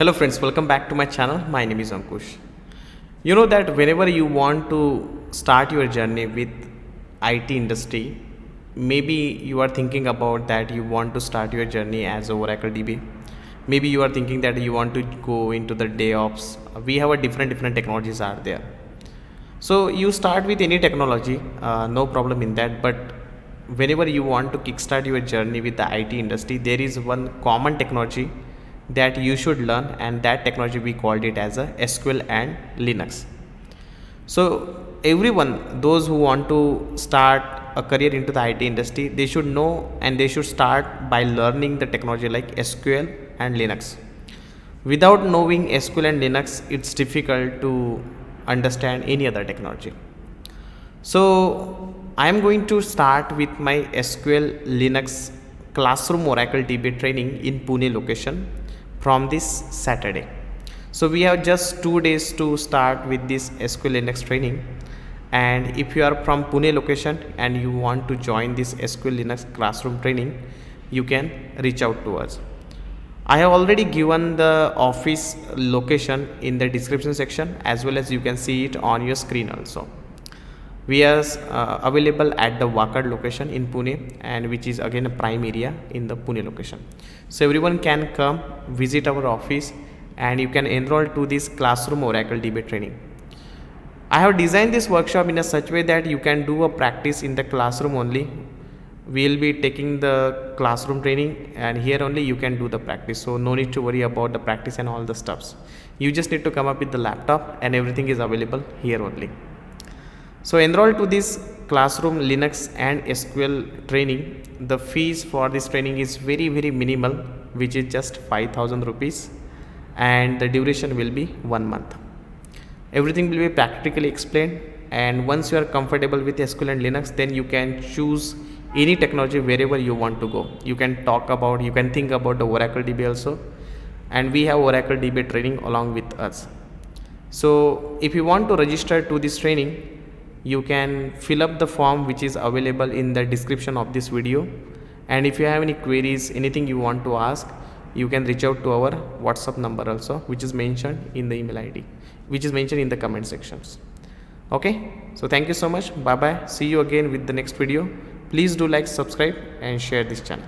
Hello friends, welcome back to my channel. My name is Ankush. You know that whenever you want to start your journey with IT industry, maybe you are thinking about that you want to start your journey as a Oracle DB. Maybe you are thinking that you want to go into the DevOps. We have a different technologies are there. So you start with any technology, no problem in that. But whenever you want to kickstart your journey with the IT industry, there is one common technology that you should learn, and that technology we called it as a SQL and Linux. So everyone, those who want to start a career into the IT industry, they should know and they should start by learning the technology like SQL and Linux. Without knowing SQL and Linux, it's difficult to understand any other technology. So I am going to start with my SQL Linux classroom Oracle DB training in Pune location from this Saturday. So we have just 2 days to start with this SQL Linux training, and if you are from Pune location and you want to join this SQL Linux classroom training, you can reach out to us. I have already given the office location in the description section, as well as you can see it on your screen also. We are available at the Wakad location in Pune, and which is again a prime area in the Pune location. So everyone can come visit our office and you can enroll to this classroom Oracle DB training. I have designed this workshop in a such way that you can do a practice in the classroom only. We will be taking the classroom training, and here only you can do the practice. So no need to worry about the practice and all the stuffs. You just need to come up with the laptop and everything is available here only. So enroll to this classroom Linux and SQL training. The fees for this training is very minimal, which is just 5,000 rupees, and the duration will be 1 month. Everything will be practically explained, and once you are comfortable with SQL and Linux, then you can choose any technology wherever you want to go. You can think about the Oracle DB also, and we have Oracle DB training along with us. So if you want to register to this training, you can fill up the form which is available in the description of this video, and if you have any queries, anything you want to ask, you can reach out to our WhatsApp number also, which is mentioned in the email ID, which is mentioned in the comment sections. Okay, so thank you so much. Bye bye. See you again with the next video. Please do like, subscribe and share this channel.